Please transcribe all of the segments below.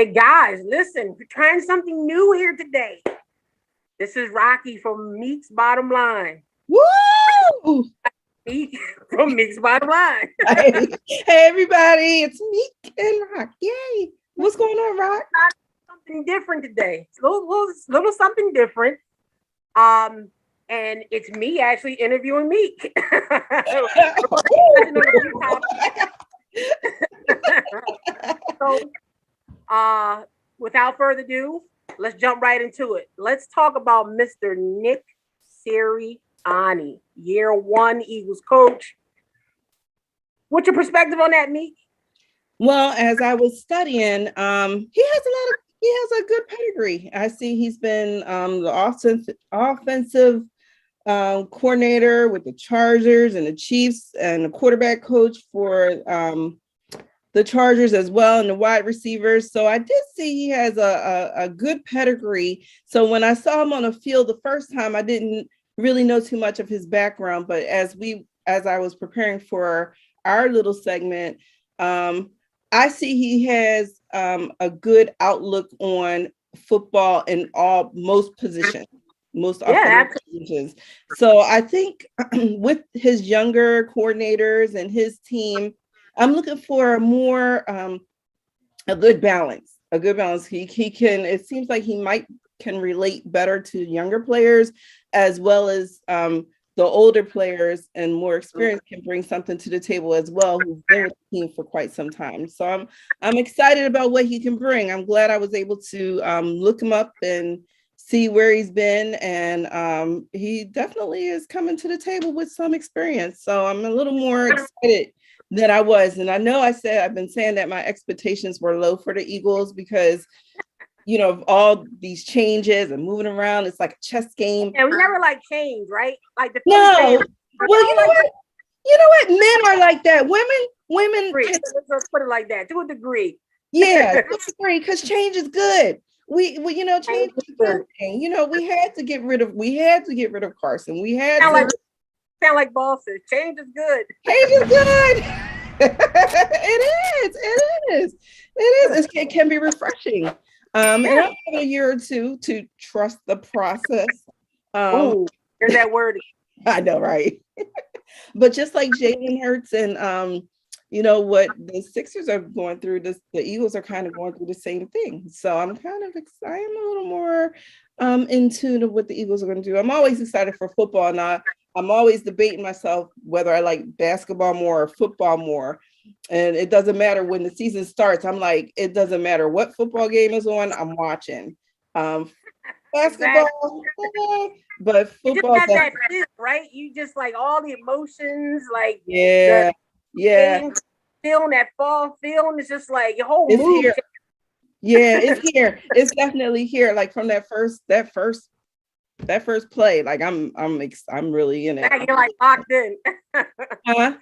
Hey guys, listen, we're trying something new here today. This is Rocky from Meek's Bottom Line. Woo! Meek from Meek's Bottom Line. Hey, everybody, it's Meek and Rock. Yay! What's going on, Rock? Something different today. It's a little something different. And it's me actually interviewing Meek. So, without further ado, let's jump right into it. Let's talk about Mr. Nick Sirianni, year one Eagles coach. What's your perspective on that, Meek? Well, as I was studying, he has a good pedigree. I see he's been the offensive coordinator with the Chargers and the Chiefs, and the quarterback coach for the Chargers as well, and the wide receivers. So I did see he has a good pedigree. So when I saw him on the field the first time, I didn't really know too much of his background. But as I was preparing for our little segment, I see he has a good outlook on football in most positions. Most offensive positions. So I think with his younger coordinators and his team, I'm looking for more a good balance. He can. It seems like he can relate better to younger players as well as the older players, and more experience can bring something to the table as well, who've been with the team for quite some time. So I'm excited about what he can bring. I'm glad I was able to look him up and see where he's been, and he definitely is coming to the table with some experience. So I'm a little more excited than I was. And I know I've been saying that my expectations were low for the Eagles because, you know, of all these changes and moving around, it's like a chess game. And we never like change, right? Like no. Well, you know what? You know what? Men are like that. Women. Let's put it like that, to a degree. Yeah, to a degree, because change is good. We you know, change is a good thing. You know, we had to get rid of Carson. We had sound like bosses. Change is good. Change is good. It is. It can be refreshing. And I'll give it a year or two to trust the process. Here's that word. I know, right? But just like Jalen Hurts and you know what the Sixers are going through, the Eagles are kind of going through the same thing. So I'm kind of excited. I'm a little more in tune to what the Eagles are going to do. I'm always excited for football, and I'm always debating myself whether I like basketball more or football more. And it doesn't matter when the season starts. I'm like, it doesn't matter what football game is on, I'm watching. Basketball, but football. You just that feel, right? You just like all the emotions, like feeling that fall feeling. It's just like your whole mood. Here. Yeah, it's here. It's definitely here. Like from that first play, like I'm really in it. You're like locked in. Huh?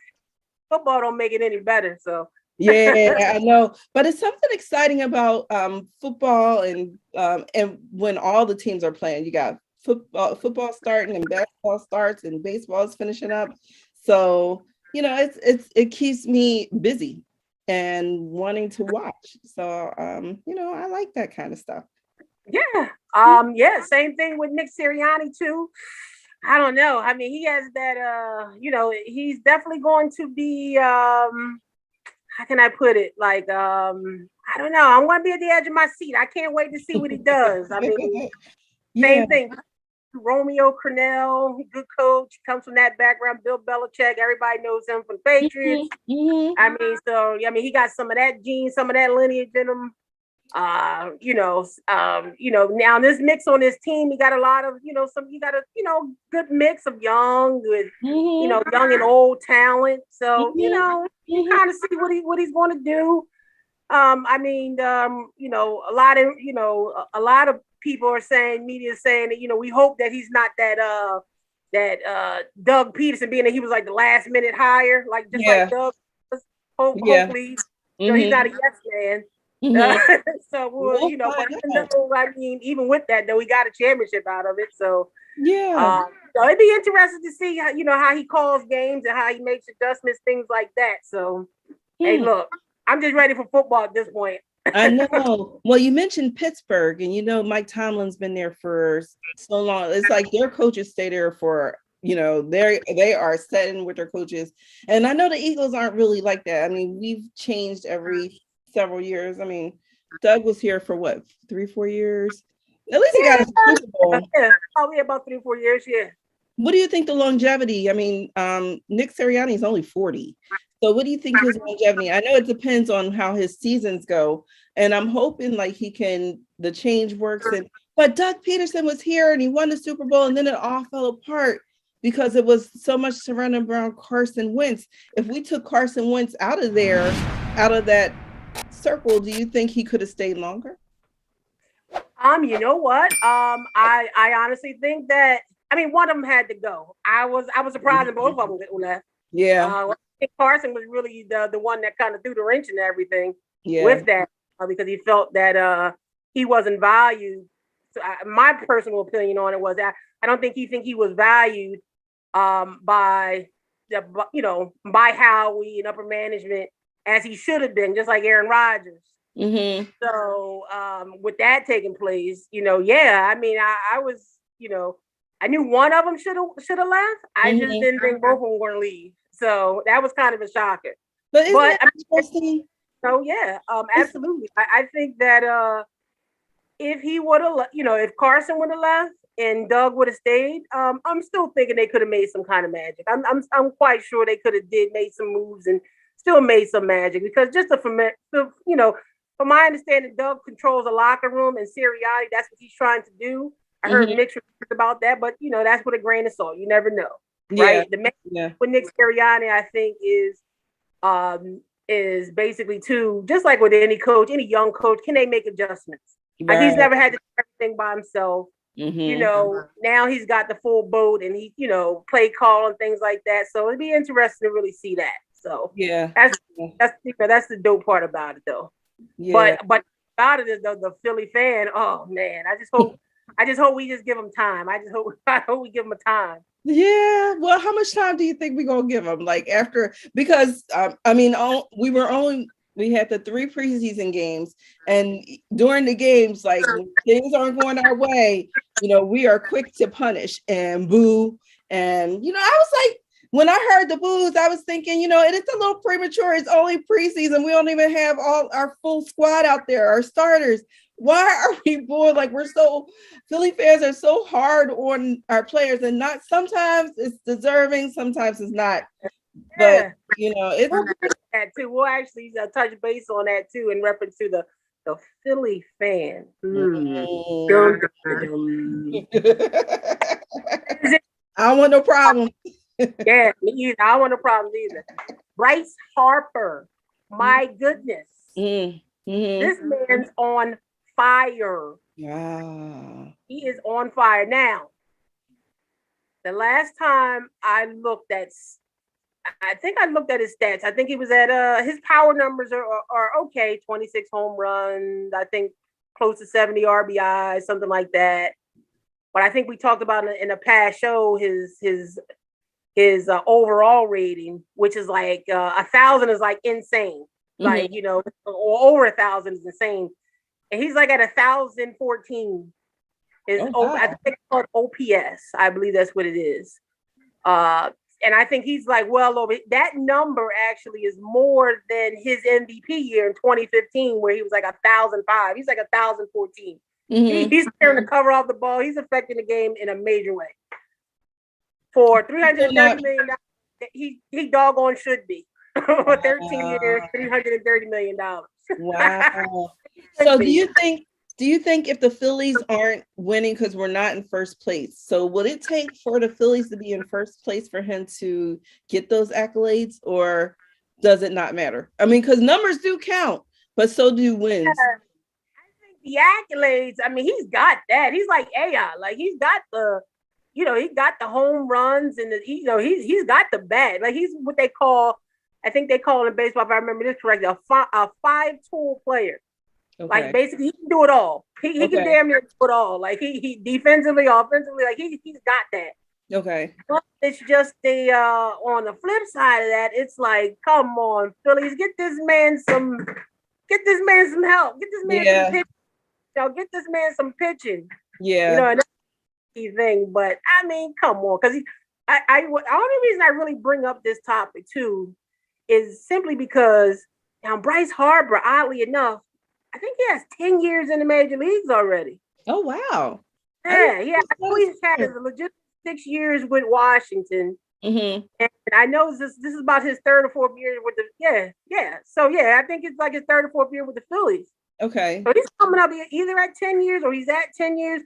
Football don't make it any better. So yeah, I know. But it's something exciting about football, and when all the teams are playing, you got football starting and basketball starts and baseball is finishing up. So, you know, it keeps me busy and wanting to watch. So you know, I like that kind of stuff. Yeah. Same thing with Nick Sirianni too. I don't know. I mean, he has that you know, he's definitely going to be how can I put it? Like I don't know. I'm gonna be at the edge of my seat. I can't wait to see what he does. I mean, same thing. Romeo Crennel, good coach, comes from that background. Bill Belichick, everybody knows him from the Patriots. I mean, so he got some of that gene, some of that lineage in him. You know, now this mix on this team, he got a lot of, you got a, good mix of young with, young and old talent. So, you kind of see what he's going to do. I mean, a lot of people are saying, media is saying that, we hope that he's not that Doug Peterson, being that he was like the last minute hire, like just like Doug. Hopefully, he's not a yes man. So but I mean, even with that though, we got a championship out of it. So so it'd be interesting to see how he calls games and how he makes adjustments, things like that. So hey, look, I'm just ready for football at this point. I know. Well, you mentioned Pittsburgh, and Mike Tomlin's been there for so long. It's like their coaches stay there for, they are setting with their coaches. And I know the Eagles aren't really like that. I mean, we've changed every several years. I mean, Doug was here for what, 3-4 years? At least he got a Super Bowl. Yeah, probably about 3 or 4 years. Yeah. What do you think the longevity? I mean, Nick Sirianni is only 40. So what do you think his longevity? I know it depends on how his seasons go. And I'm hoping like the change works. But Doug Peterson was here and he won the Super Bowl and then it all fell apart because it was so much surrounding around Carson Wentz. If we took Carson Wentz out of that circle, do you think he could have stayed longer? You know what? I honestly think that, I mean, one of them had to go. I was surprised that both of them left. Yeah. I think Carson was really the one that kind of threw the wrench in everything with that because he felt that he wasn't valued. So my personal opinion on it was that I don't think he was valued by by Howie and upper management as he should have been, just like Aaron Rodgers. Mm-hmm. So with that taking place, I mean, I was, I knew one of them should have left. I just didn't think both of them were going to leave. So that was kind of a shocker. But interesting? So yeah, absolutely. I think that if he would have, if Carson would have left and Doug would have stayed, I'm still thinking they could have made some kind of magic. I'm quite sure they could have made some moves and still made some magic because just from my understanding, Doug controls the locker room and Sirianni, that's what he's trying to do. I heard mixed reviews about that, but that's with a grain of salt. You never know, right? With Nick Sirianni, I think is basically just like with any coach, any young coach, can they make adjustments? Right. Like he's never had to do everything by himself. Now he's got the full boat and he, play call and things like that. So it'd be interesting to really see that. So that's the dope part about it, though. Yeah. But about it is the Philly fan. Oh man, I just hope we just give them time. I hope we give them a time. Yeah. Well, how much time do you think we're gonna give them? Like after, because I mean, we had the 3 preseason games, and during the games, like when things aren't going our way, we are quick to punish and boo. And I was like, when I heard the boos, I was thinking, it's a little premature. It's only preseason. We don't even have all our full squad out there, our starters. Why are we booing? Like Philly fans are so hard on our players, and not sometimes it's deserving, sometimes it's not. But it's that too. We'll actually touch base on that too in reference to the Philly fan. I don't want no problem. Yeah, me either. I don't want no problems either. Bryce Harper, my goodness, this man's on fire. Yeah, he is on fire now. The last time I looked at his stats. I think he was at his power numbers are okay. 26 home runs. I think close to 70 RBI, something like that. But I think we talked about in a past show his overall rating, which is like 1,000 is like insane. Like or over 1,000 is insane. And he's like at 1,014. I think it's called OPS. I believe that's what it is. And I think he's like well over that number. Actually, is more than his MVP year in 2015, where he was like 1,005. He's like 1,014. He's tearing the cover off the ball. He's affecting the game in a major way. For $330 million, he doggone should be. For 13 years, $330 million. Wow. So do you think if the Phillies aren't winning because we're not in first place, so would it take for the Phillies to be in first place for him to get those accolades, or does it not matter? I mean, because numbers do count, but so do wins. I think the accolades, I mean, he's got that. He's like AI. Like he's got the, he got the home runs and he's got the bat. Like he's what they call, I think they call in baseball, if I remember this correctly, a 5-tool player. Okay. Like basically he can do it all. He can damn near do it all. Like he defensively, offensively, like he's got that. Okay. But it's just on the flip side of that, it's like, come on, Phillies, get this man some get this man some help. Get this man some pitching. Get this man some pitching. Yeah. And that's the thing. But I mean, come on, because the only reason I really bring up this topic too is simply because now Bryce Harper, oddly enough, I think he has 10 years in the major leagues already. Oh wow. Yeah. I know he's had a legit 6 years with Washington. Mm-hmm. And I know this is about his third or fourth year with the So I think it's like his third or fourth year with the Phillies. Okay. So he's coming up either at 10 years or he's at 10 years.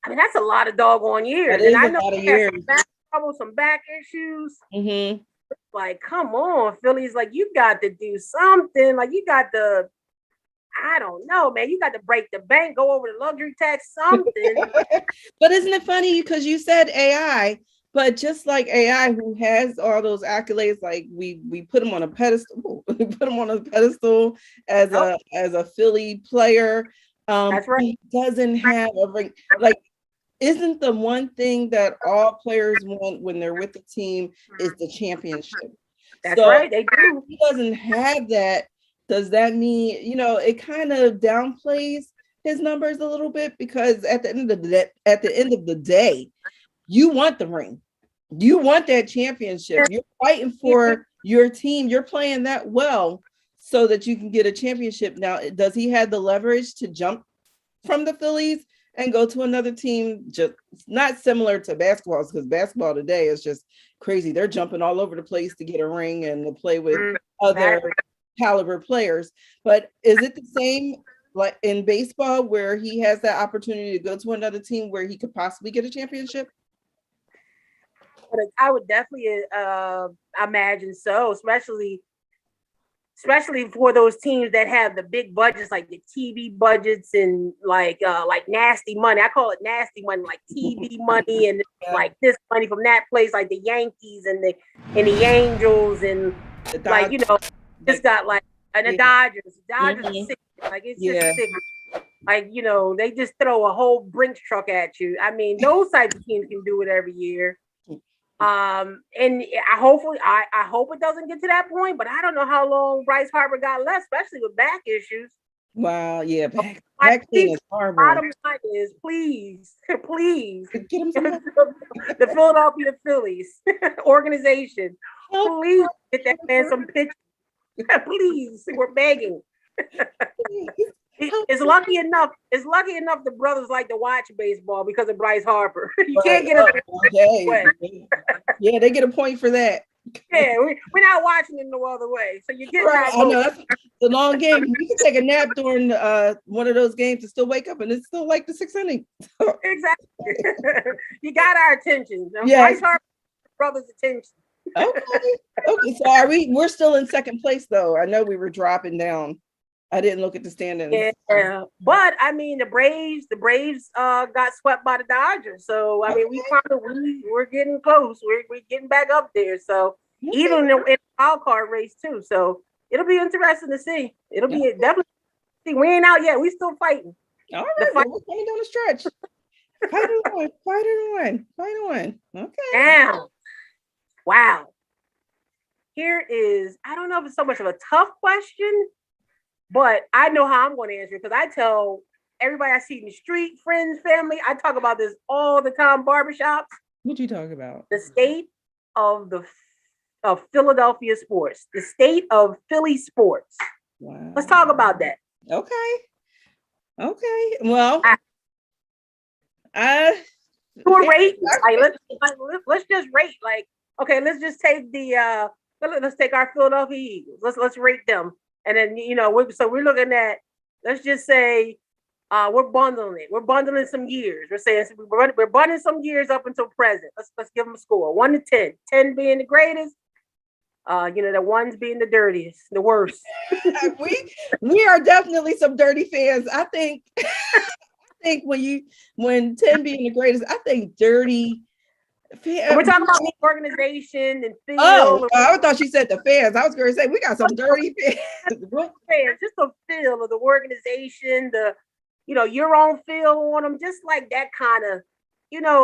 I mean, that's a lot of doggone years. And I know he has some back trouble, some back issues. Mm-hmm. Like, come on, Phillies, like you got to do something. Like you got to, I don't know, man. You got to break the bank, go over the luxury tax, something. But isn't it funny because you said AI, but just like AI, who has all those accolades, like we put him on a pedestal. We put him on a pedestal as a Philly player. That's right. He doesn't have a ring. Like, isn't the one thing that all players want when they're with the team is the championship? That's right. They do. He doesn't have that. Does that mean, it kind of downplays his numbers a little bit? Because at the end of the day, you want the ring. You want that championship. You're fighting for your team. You're playing that well so that you can get a championship. Now, does he have the leverage to jump from the Phillies and go to another team? Just not similar to basketball, because basketball today is just crazy. They're jumping all over the place to get a ring and to play with other caliber players. But is it the same like in baseball where he has that opportunity to go to another team where he could possibly get a championship? I would definitely imagine so, especially for those teams that have the big budgets, like the TV budgets and like nasty money. I call it nasty money, like TV money and like this money from that place, like the Yankees and the Angels and like just got like and the Dodgers. Dodgers are sick. Like it's just sick. Like they just throw a whole Brinks truck at you. I mean, those types of teams can do it every year. And I hope it doesn't get to that point, but I don't know how long Bryce Harper got left, especially with back issues. Wow, yeah, back thing is horrible. Bottom line is, please get him the Philadelphia Phillies organization, please get that man some pitching. Please, we're begging. It's lucky enough the brothers like to watch baseball because of Bryce Harper. You can't get it. Yeah, they get a point for that. Yeah, we're not watching it no other way. So you get right. I know that's the long game. You can take a nap during one of those games and still wake up, and it's still like the 6th inning. Exactly. You got our attention. Yes. Bryce Harper, brothers' attention. Okay. So we're still in second place though. I know we were dropping down. I didn't look at the standings. Yeah, but I mean the Braves got swept by the Dodgers. So I mean we're getting close. We're getting back up there. So even in the wild card race too. So it'll be interesting to see. It'll be definitely. See, we ain't out yet. We still fighting. All right, we're coming down the stretch. Fight on. Okay. Now, wow. Here is, I don't know if it's so much of a tough question, but I know how I'm going to answer it because I tell everybody I see in the street, friends, family, I talk about this all the time, barbershops. What you talk about? The state of Philadelphia sports, the state of Philly sports. Wow. Let's talk about that. Okay. Well, do a rate. Let's just rate. Like, okay, let's just take let's take our Philadelphia Eagles. Let's rate them. And then, we're looking at, let's just say, we're bundling it. We're bundling some years. We're saying we're bundling some years up until present. Let's give them a score, 1 to 10. 10 being the greatest. The ones being the dirtiest, the worst. we are definitely some dirty fans. I think when 10 being the greatest, I think dirty. We're talking about the organization and feel. I thought she said the fans. I was going to say we got some dirty fans. Just the feel of the organization, your own feel on them, just like that kind of,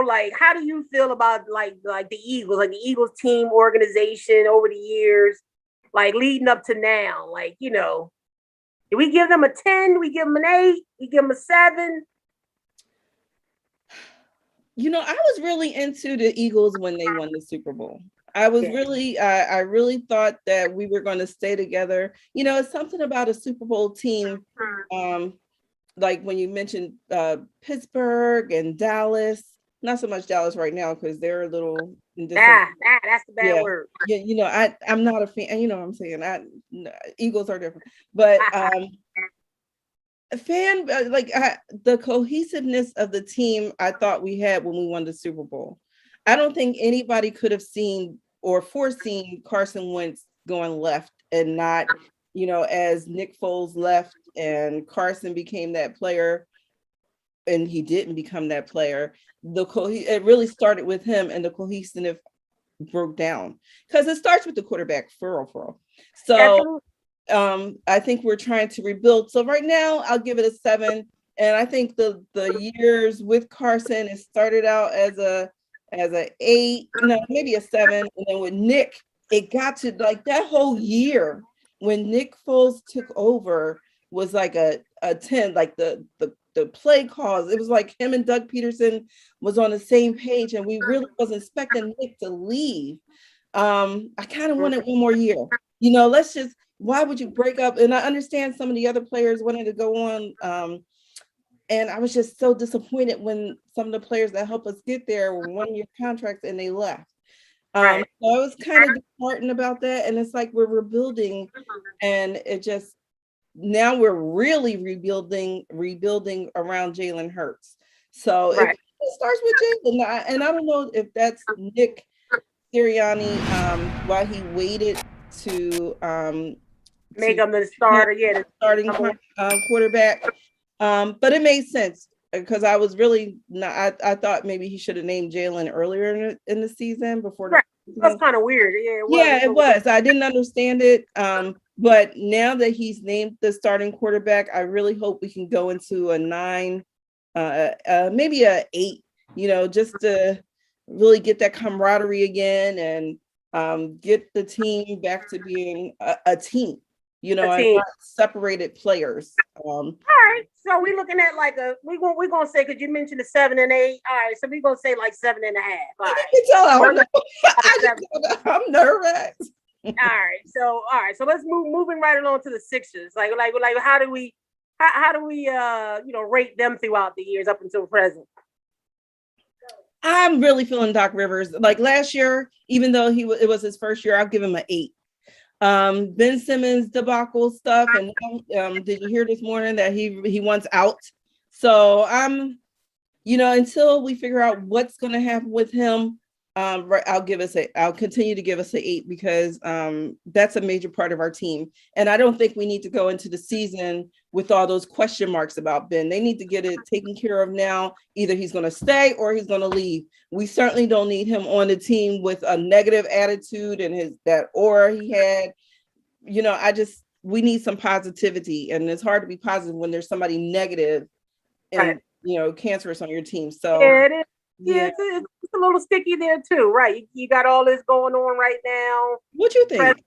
like how do you feel about like the Eagles, like the Eagles team organization over the years, like leading up to now, like Do we give them a 10? We give them an 8? We give them a 7? I was really into the Eagles when they won the Super Bowl. I was really, I really thought that we were going to stay together. It's something about a Super Bowl team. Like when you mentioned Pittsburgh and Dallas, not so much Dallas right now because they're a little that's the bad word. Yeah, I'm not a fan. You know what I'm saying? Eagles are different, but a fan the cohesiveness of the team I thought we had when we won the Super Bowl. I don't think anybody could have seen or foreseen Carson Wentz going left and not, as Nick Foles left and Carson became that player and he didn't become that player. It really started with him and the cohesiveness broke down because it starts with the quarterback for real. So I think we're trying to rebuild. So right now I'll give it a 7. And I think the years with Carson, it started out as a 8, maybe a 7. And then with Nick, it got to like that whole year when Nick Foles took over was like a 10, like the play calls. It was like him and Doug Peterson was on the same page and we really wasn't expecting Nick to leave. I kind of wanted one more year. Why would you break up? And I understand some of the other players wanted to go on. And I was just so disappointed when some of the players that helped us get there were 1-year contracts and they left. So I was kind of disheartened about that. And it's like we're rebuilding and now we're really rebuilding around Jalen Hurts. So it starts with Jalen. And I don't know if that's Nick Sirianni, why he waited to make him the starter, the starting quarterback. But it made sense because I was really not. I thought maybe he should have named Jalen earlier in the season before. That's kind of weird. It was. I didn't understand it. But now that he's named the starting quarterback, I really hope we can go into a 9, maybe a 8. Just to really get that camaraderie again and get the team back to being a team. And separated players. All right, so we're looking at like we're gonna say because you mentioned the 7 and 8. All right, so we're gonna say like 7.5. All right, I'm nervous. All right, so let's moving right along to the Sixers. Like how do we rate them throughout the years up until present? I'm really feeling Doc Rivers. Like last year, even though it was his first year, I'll give him an 8. Ben Simmons debacle stuff, and did you hear this morning that he wants out? So until we figure out what's going to happen with him, I'll continue to give us an 8 because that's a major part of our team, and I don't think we need to go into the season with all those question marks about Ben. They need to get it taken care of now. Either he's going to stay or he's going to leave. We certainly don't need him on the team with a negative attitude and that aura he had. We need some positivity, and it's hard to be positive when there's somebody negative and cancerous on your team. So it is. It's a little sticky there too, right? You got all this going on right now. What you think?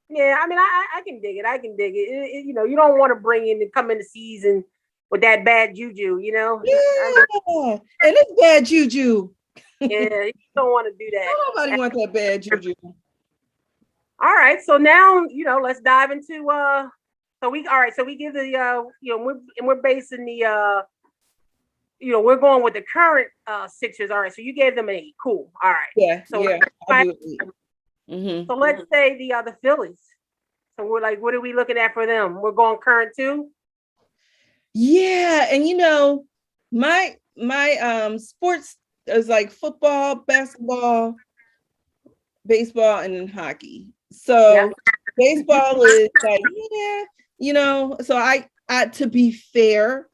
Yeah, I mean, I can dig it. You don't want to come in the season with that bad juju, Yeah, and it's bad juju. Yeah, you don't want to do that. Nobody wants that bad juju. All right, so now let's dive into So we give the we're basing the we're going with the current Sixers. All right, so you gave them an 8. Cool. All right. Yeah. So So let's say the Phillies. So we're like, what are we looking at for them? We're going current too. Yeah, and my sports is like football, basketball, baseball, and then hockey. So baseball is like, so I to be fair,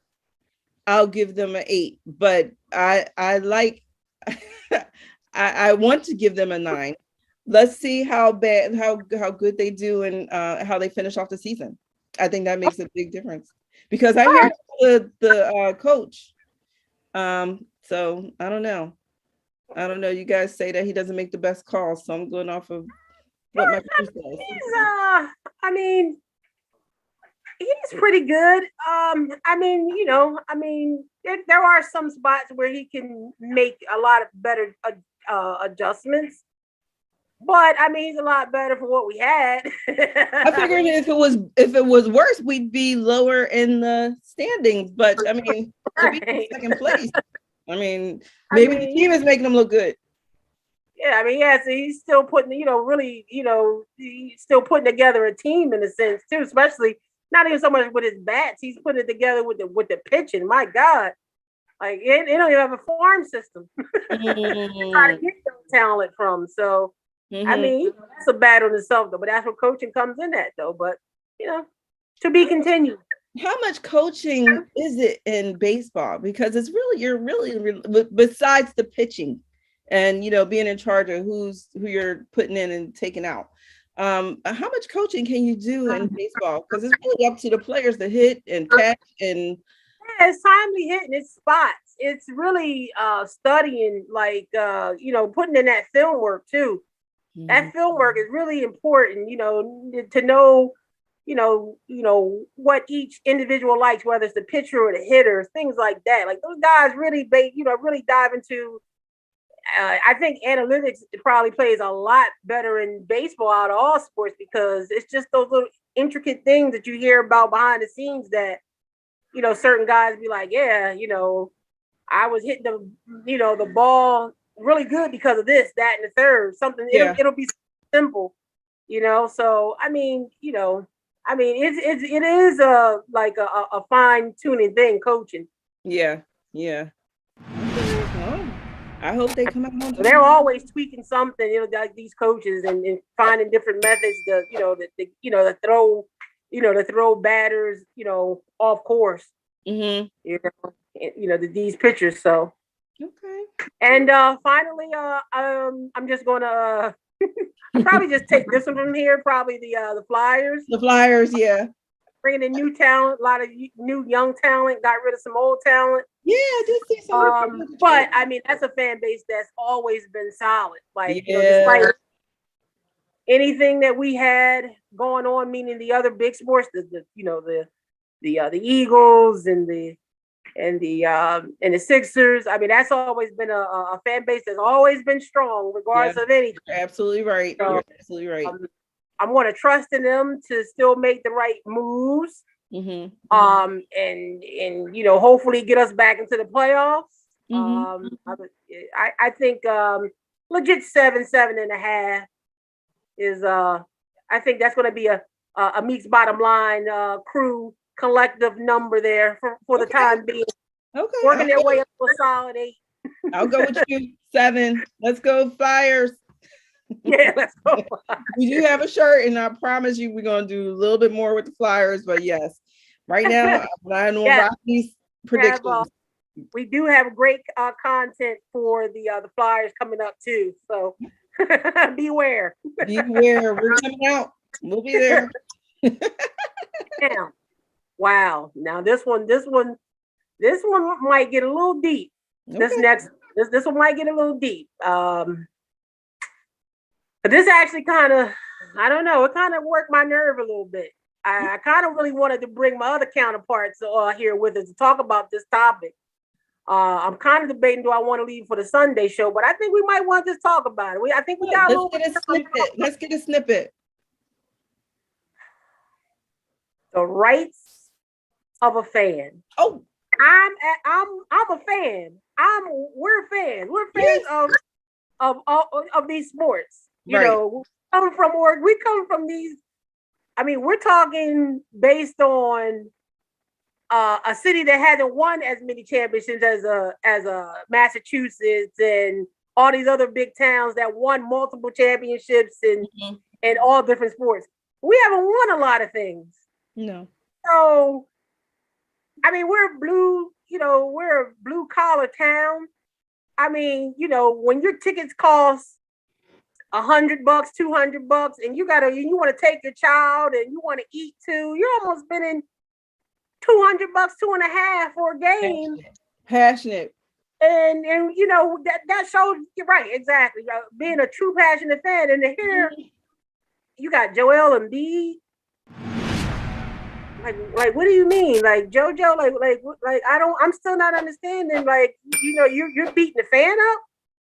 I'll give them an 8, but I like I want to give them a 9. Let's see how good they do and how they finish off the season. I think that makes a big difference because I hear the coach. So I don't know. You guys say that he doesn't make the best calls, so I'm going off of what my coach says. He's pretty good. I mean, there are some spots where he can make a lot of better adjustments. But I mean, he's a lot better for what we had. I figured if it was worse, we'd be lower in the standings. But I mean, to be in second place, I mean, maybe the team is making him look good. Yeah, I mean, yeah, so he's still putting, really, he's still putting together a team in a sense too, especially not even so much with his bats. He's putting it together with the pitching. My God, like it don't even have a farm system. Trying to get those talent from. So, I mean, that's a battle in itself, though. But that's what coaching comes in at, though. But to be continued. How much coaching is it in baseball? Because it's really you're really besides the pitching, and being in charge of who you're putting in and taking out. How much coaching can you do in baseball? Because it's really up to the players to hit and catch and. Yeah, it's timely hitting. It's spots. It's really studying, like putting in that film work too. Mm-hmm. That film work is really important. To know. What each individual likes, whether it's the pitcher or the hitter, things like that. Like those guys really, really dive into. I think analytics probably plays a lot better in baseball out of all sports because it's just those little intricate things that you hear about behind the scenes that, certain guys be like, yeah, I was hitting the ball really good because of this, that, and the third. Something it'll be simple, So I mean, it is a fine tuning thing, coaching. Yeah. I hope they come out. They're always tweaking something, like these coaches and finding different methods to throw batters, off course. Mm-hmm. These pitchers. So okay. And finally, I'm just gonna probably just take this one from here. Probably the Flyers. The Flyers, yeah. Bringing in new talent, a lot of new young talent. Got rid of some old talent. Yeah, I did see some. But I mean, that's a fan base that's always been solid. Like, despite anything that we had going on, meaning the other big sports, the Eagles and the Sixers. I mean, that's always been a fan base that's always been strong, regardless of anything. Absolutely right. So, you're absolutely right. I'm going to trust in them to still make the right moves. Mm-hmm. And hopefully get us back into the playoffs. Mm-hmm. I think legit 7.5 is I think that's going to be a Meek's bottom line crew collective number there for the time being. Okay. Working their way up to a solid 8. I'll go with you. 7. Let's go Flyers. Yeah, let's go. We do have a shirt, and I promise you we're going to do a little bit more with the Flyers, but yes. Right now, I'm relying on Rocky's predictions. We do have great content for the Flyers coming up too. So beware. Beware. We're coming out. We'll be there. Wow. Now this one might get a little deep. Okay. This one might get a little deep. But this actually kind of, I don't know, it kind of worked my nerve a little bit. I kind of really wanted to bring my other counterparts here with us to talk about this topic. I'm kind of debating, do I want to leave for the Sunday show? But I think we might want to just talk about it. I think we got Let's get a snippet. The rights of a fan. Oh, I'm a fan. We're fans. We're fans of these sports. You know, coming from Oregon, we come from these. I mean, we're talking based on a city that hasn't won as many championships as Massachusetts and all these other big towns that won multiple championships in all different sports. We haven't won a lot of things. No. So, I mean, we're a blue collar town. I mean, when your tickets cost $100, $200, and you want to take your child and you want to eat too, you're almost spending $200, $250 for a game. Passionate. And that shows you're right, exactly. Being a true passionate fan, and here you got Joel Embiid, Like, what do you mean? Like JoJo, I'm still not understanding. Like, you're beating the fan up.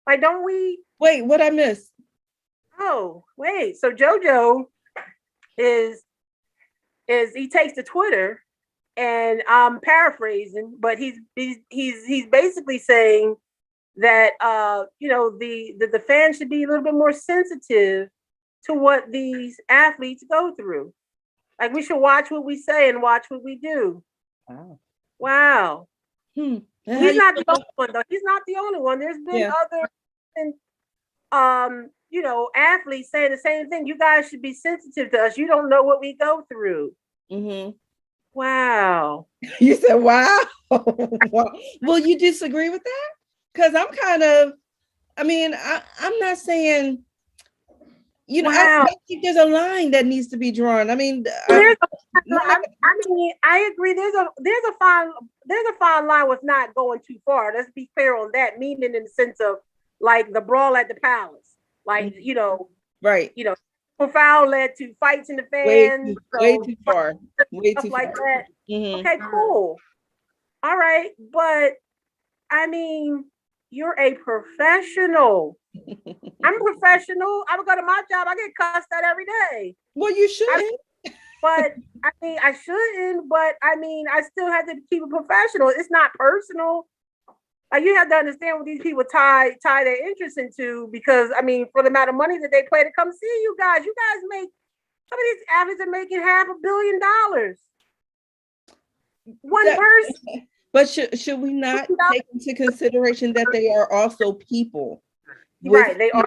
Like, don't we? Wait, what I missed? Oh, wait. So JoJo is he takes to Twitter, and I'm paraphrasing, but he's basically saying that the fans should be a little bit more sensitive to what these athletes go through. Like, we should watch what we say and watch what we do. Wow. Wow. Hmm. He's not the only one, though. He's not the only one. There's been other athletes saying the same thing. You guys should be sensitive to us. You don't know what we go through. Mm-hmm. Wow. You said, wow. Wow. Well, you disagree with that? Because I'm kind of, I'm not saying, wow. I think there's a line that needs to be drawn. I mean, I agree. There's a fine line with not going too far. Let's be clear on that. Meaning in the sense of like the brawl at the palace, like right. Foul led to fights in the fans. Way too far. Way stuff too like far. that. Mm-hmm. Okay, cool. All right, but I mean, you're a professional. I'm a professional. I would go to my job. I get cussed at every day. Well, you shouldn't. But I shouldn't. But I still have to keep it professional. It's not personal. Like, you have to understand what these people tie their interest into, because for the amount of money that they pay to come see you guys make, some of these athletes are making $500 million. One person. But should we not take into consideration that they are also people? Right, they are.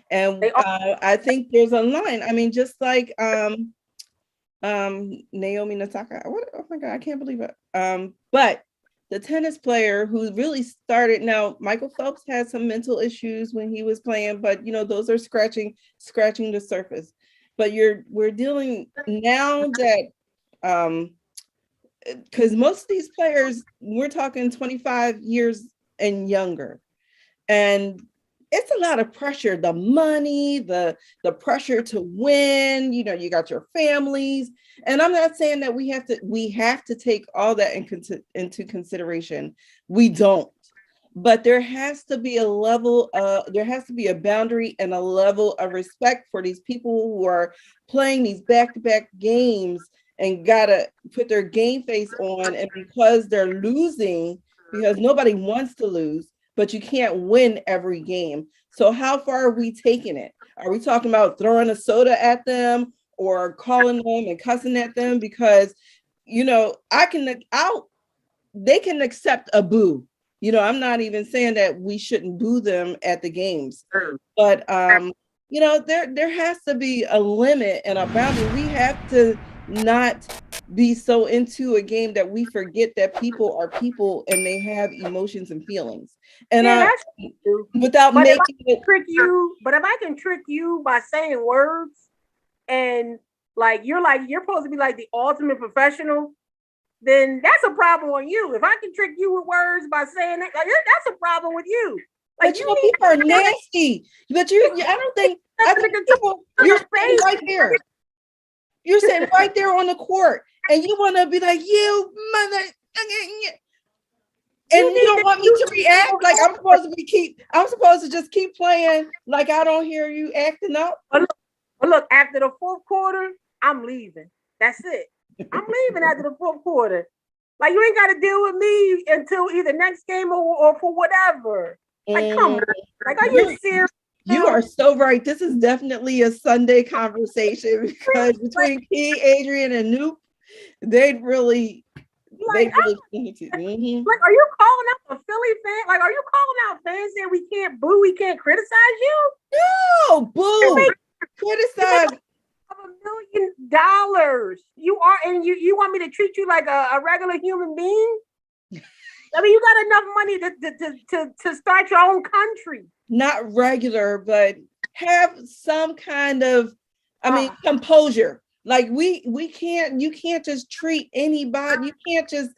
And I think there's a line. I mean, just like Naomi Nataka. Oh my God, I can't believe it. But the tennis player who really started, now Michael Phelps had some mental issues when he was playing, but those are scratching the surface. But we're dealing now that because most of these players, we're talking 25 years and younger, and it's a lot of pressure, the money, the pressure to win, you got your families. And I'm not saying that we have to take all that into consideration. We don't. But there has to be a level there has to be a boundary and a level of respect for these people who are playing these back-to-back games and gotta put their game face on, and because they're losing, because nobody wants to lose, but you can't win every game. So how far are we taking it? Are we talking about throwing a soda at them or calling them and cussing at them? Because, they can accept a boo. I'm not even saying that we shouldn't boo them at the games, but, there has to be a limit and a boundary. We have to not be so into a game that we forget that people are people and they have emotions and feelings. And without making it trick you, but if I can trick you by saying words, and you're supposed to be like the ultimate professional, then that's a problem on you. If I can trick you with words by saying that, that's a problem with you. Like, people are nasty. But I think people, you're saying right there. You're sitting right there on the court, and you want to be like, you mother, and you don't want me to react like I'm supposed to just keep playing like I don't hear you acting up. Look, after the fourth quarter, I'm leaving. That's it. I'm leaving after the fourth quarter. Like, you ain't got to deal with me until either next game or for whatever. Like, come on. Like, are you serious? You are so right. This is definitely a Sunday conversation, because between Key, Adrian, and Noop, they'd really. Like, are you calling out a Philly fan? Like, are you calling out fans saying we can't boo, we can't criticize you? No, boo. Criticize. $1 million. You are, and you want me to treat you like a regular human being? You got enough money to start your own country. Not regular, but have some kind of, composure. Like, you can't just treat anybody. You can't just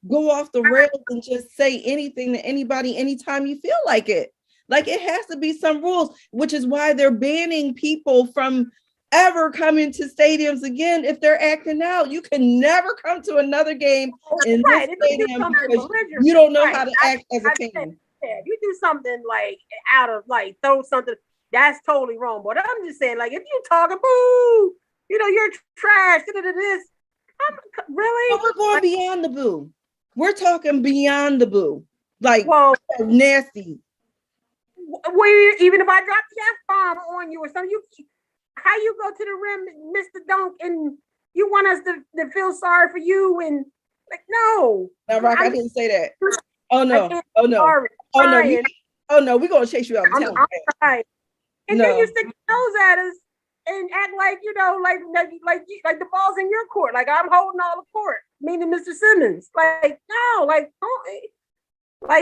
go off the rails and just say anything to anybody anytime you feel like it. Like, it has to be some rules, which is why they're banning people from ever coming to stadiums again if they're acting out. You can never come to another game in this stadium because you don't know how to act as a fan. If you do something like out of like throw something, that's totally wrong. But I'm just saying, like, if you talking boo, you're trash. This, really? But we're going beyond the boo. We're talking beyond the boo. Like, nasty. Even if I drop the F-bomb on you or something, how you go to the rim, Mr. Dunk, and you want us to feel sorry for you? And like, no. No, Rock, I didn't say that. Oh no. Oh no. Oh no. We're gonna chase you out of town. Right. And then you stick your nose at us and act like like the ball's in your court. Like I'm holding all the court, meaning Mr. Simmons. Like no, like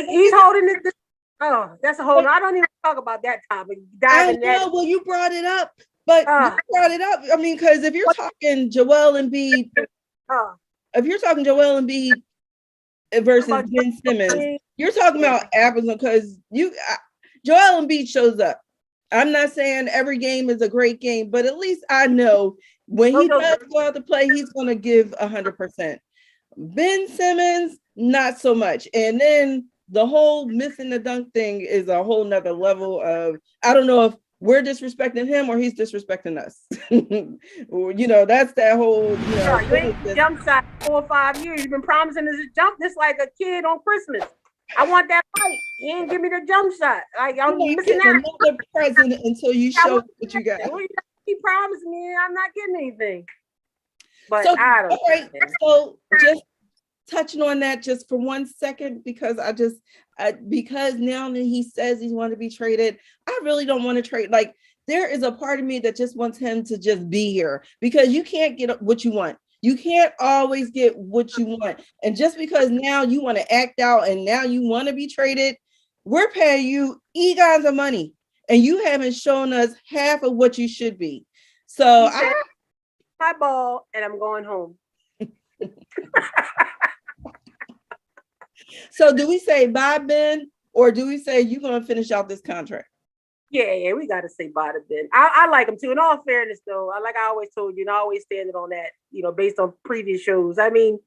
he's holding it. Oh, that's a whole. I don't even talk about that topic. I know. Well, you brought it up, but you brought it up. I mean, because if you're talking Joel Embiid, versus Ben Simmons, you're talking about apples because Joel Embiid shows up. I'm not saying every game is a great game, but at least I know when he does go out to play, he's going to give 100%. Ben Simmons, not so much. And then the whole missing the dunk thing is a whole nother level of, I don't know if we're disrespecting him or he's disrespecting us. That's that whole, you ain't jump shot 4 or 5 years. You've been promising us a jump this like a kid on Christmas. I want that fight. You ain't give me the jump shot. Like I'm missing out. Another present until you show what you got. He promised me I'm not getting anything. But so, I don't. Right, so just touching on that just for 1 second, because because now that he says he's want to be traded, I really don't want to trade. Like there is a part of me that just wants him to just be here because you can't get what you want. You can't always get what you want. And just because now you want to act out and now you want to be traded, we're paying you eons of money and you haven't shown us half of what you should be. So my ball and I'm going home. So do we say bye, Ben, or do we say you're going to finish out this contract? Yeah, we got to say bye to Ben. I like him too. In all fairness, though, like I always told you, and I always standing on that, based on previous shows. I mean,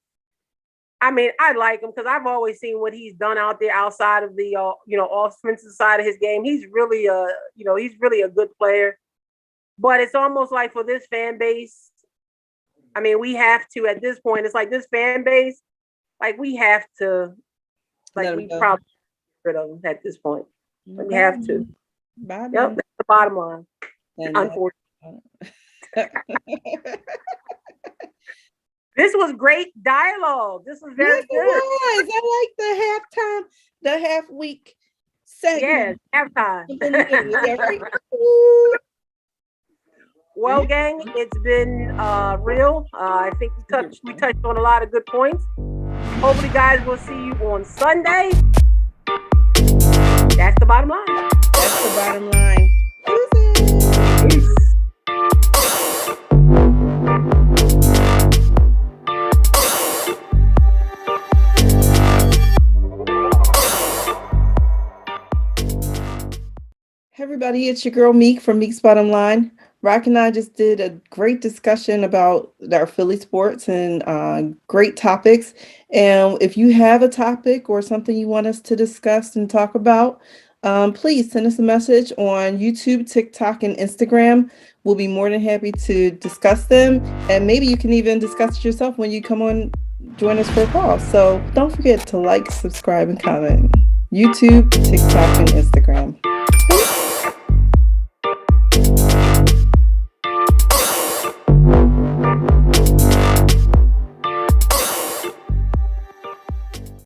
I like him because I've always seen what he's done out there outside of the, offensive side of his game. He's really a good player. But it's almost like for this fan base, I mean, we have to at this point. It's like this fan base, like we have to, like we probably get rid of him at this point. We have to. Bye, yep, that's the bottom line. Unfortunately. This was great dialogue. This was very good. It was. I like the half week segment. Yes, halftime. Well, gang, it's been real. I think we touched on a lot of good points. Hopefully, guys, we'll see you on Sunday. That's the bottom line. That's the bottom line. Peace. Hey everybody, it's your girl Meek from Meek's Bottom Line. Rock and I just did a great discussion about our Philly sports and great topics. And if you have a topic or something you want us to discuss and talk about, please send us a message on YouTube, TikTok, and Instagram. We'll be more than happy to discuss them. And maybe you can even discuss it yourself when you come on, join us for a call. So don't forget to like, subscribe, and comment. YouTube, TikTok, and Instagram.